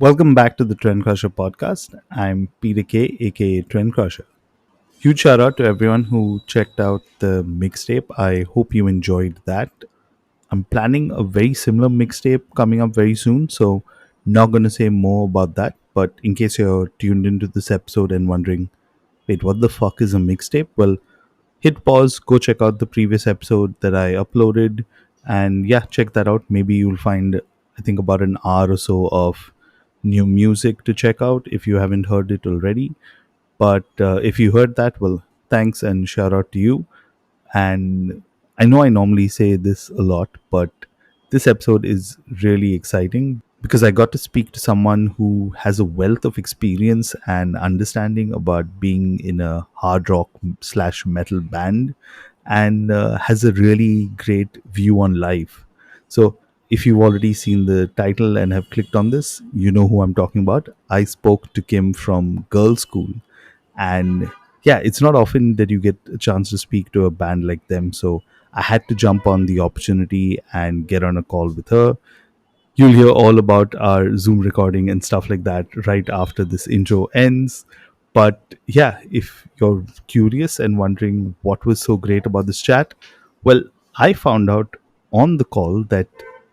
Welcome back to the Trendcrusher podcast. I'm Peter K, aka Trendcrusher. Huge shout out to everyone who checked out the mixtape. I hope you enjoyed that. I'm planning a very similar mixtape coming up very soon, so not going to say more about that. But in case you're tuned into this episode and wondering, wait, what the fuck is a mixtape? Well, hit pause, go check out the previous episode that I uploaded, and yeah, check that out. Maybe you'll find, I think, about an hour or so of new music to check out if you haven't heard it already. But if you heard that, well, thanks and shout out to you. And I know I normally say this a lot, but this episode is really exciting because I got to speak to someone who has a wealth of experience and understanding about being in a hard rock slash metal band and has a really great view on life. So, if you've already seen the title and have clicked on this, you know who I'm talking about. I spoke to Kim from Girlschool, and yeah, it's not often that you get a chance to speak to a band like them, so I had to jump on the opportunity and get on a call with her. You'll hear all about our Zoom recording and stuff like that right after this intro ends. But yeah, if you're curious and wondering what was so great about this chat, well, I found out on the call that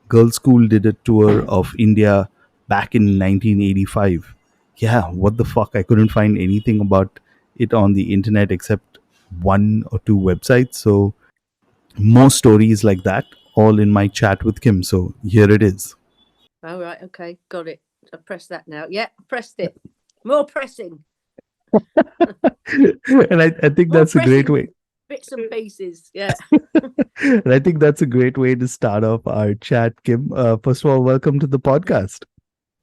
Girls School did a tour of India back in 1985. Yeah, what the fuck? I couldn't find anything about it on the internet except one or two websites. So, more stories like that, all in my chat with Kim. So, here it is. All right, okay, got it. I pressed that now. Yeah, I pressed it. More pressing. And I think More that's a great pressing way. bits and pieces. Yeah. And I think that's a great way to start off our chat, Kim. First of all, welcome to the podcast.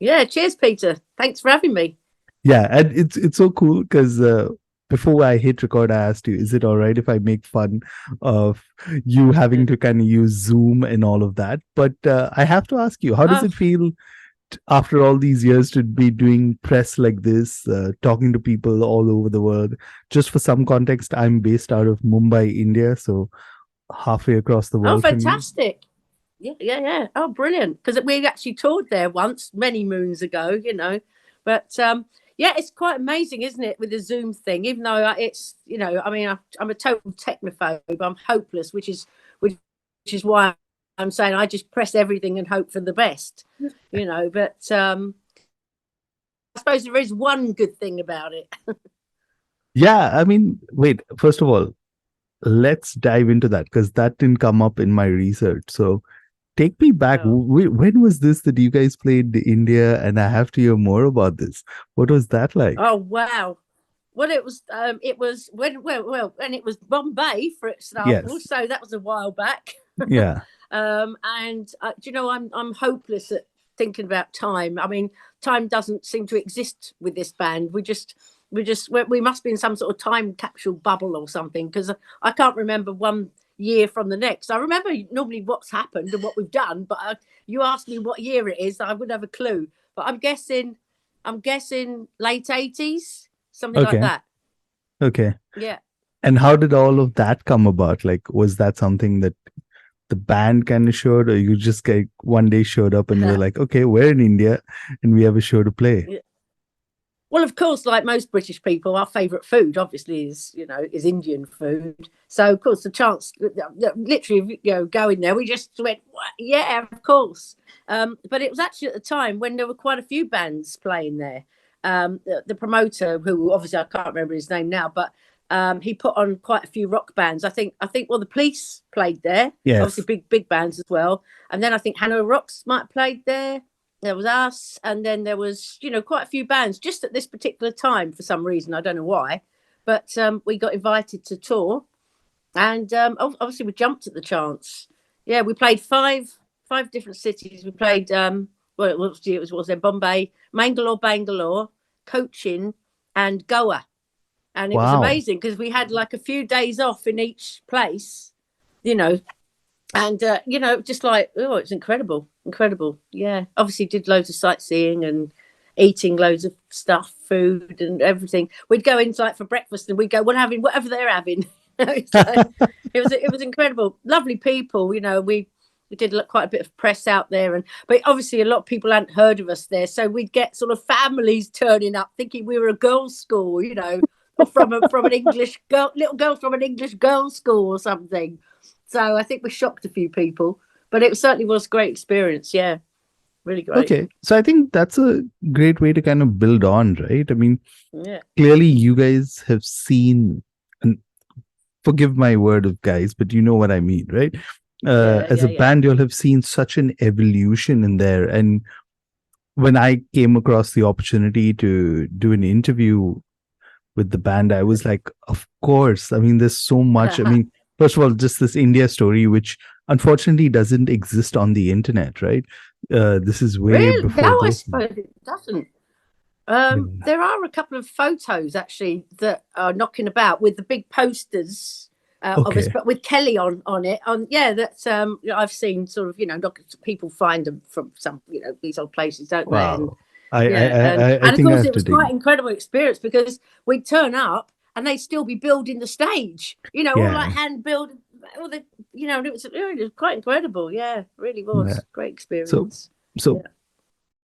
Yeah, cheers, Peter. Thanks for having me. Yeah, and it's so cool because before I hit record, I asked you, is it all right if I make fun of you having to kind of use Zoom and all of that? But I have to ask you, how does Oh, it feel after all these years to be doing press like this, talking to people all over the world? Just for some context, I'm based out of Mumbai, India, so halfway across the oh, world from you. fantastic. Yeah. Oh, brilliant. Because we actually toured there once, many moons ago. But yeah, it's quite amazing, isn't it, with the Zoom thing? Even though I mean, I'm a total technophobe. I'm hopeless, which is why I'm saying I just press everything and hope for the best. But I suppose there is one good thing about it. Yeah, I mean, wait, first of all, let's dive into that because that didn't come up in my research. So take me back. Oh. When was this that you guys played India? And I have to hear more about this. What was that like? Oh wow. Well, it was when it was Bombay, for example. Yes. So that was a while back. Yeah. And do you know, I'm hopeless at thinking about time. I mean, time doesn't seem to exist with this band. We must be in some sort of time capsule bubble or something, because I can't remember one year from the next. I remember normally what's happened and what we've done, but you asked me what year it is, I wouldn't have a clue. But I'm guessing late 80s, something like Okay. that. Okay. Yeah. And how did all of that come about? Like, was that something that the band kind of showed, or you just like one day showed up and you were like, okay, we're in India and we have a show to play? Well, of course, like most British people, our favourite food obviously is Indian food. So, of course, the chance, literally, going there, we just went, yeah, of course. But it was actually at the time when there were quite a few bands playing there. The promoter, who obviously I can't remember his name now, but he put on quite a few rock bands. I think, well, the Police played there, obviously Yes. big bands as well. And then I think Hannah Rocks might have played there. There was us, and then there was, quite a few bands just at this particular time for some reason. I don't know why, but we got invited to tour, and obviously we jumped at the chance. Yeah, we played five different cities. We played well, it was there Bombay, Bangalore, Cochin, and Goa, and it was Wow. amazing because we had like a few days off in each place, you know, and just like, oh, it's incredible. Yeah, obviously did loads of sightseeing and eating loads of stuff, food and everything. We'd go in like for breakfast and we'd go, we're having whatever they're having. So it was incredible. Lovely people. We We did quite a bit of press out there, but obviously a lot of people hadn't heard of us there, so we'd get sort of families turning up thinking we were a girls' school, or from an English little girl from an English girls' school or something. So I think we shocked a few people, but it certainly was a great experience. Yeah, really great. Okay. So I think that's a great way to kind of build on, right? I mean, Yeah, clearly you guys have seen, and forgive my word of guys, but you know what I mean, right? yeah, As yeah, a yeah. band, you'll have seen such an evolution in there. And when I came across the opportunity to do an interview with the band, I was like, of course. I mean, there's so much. I mean, first of all, just this India story, which unfortunately doesn't exist on the internet, right? This is way Really? No, before I this. suppose it doesn't. Yeah. There are a couple of photos actually that are knocking about with the big posters of us, Okay. but with Kelly on it. Yeah, that's I've seen sort of people find them from some these old places, don't they? And Wow. I, I, yeah, I, I and of think I course have it to was dig. quite an incredible experience because we'd turn up and they'd still be building the stage, all like Yeah. hand build, all the and it was quite incredible. Yeah, really Yeah. was great So, experience. so Yeah.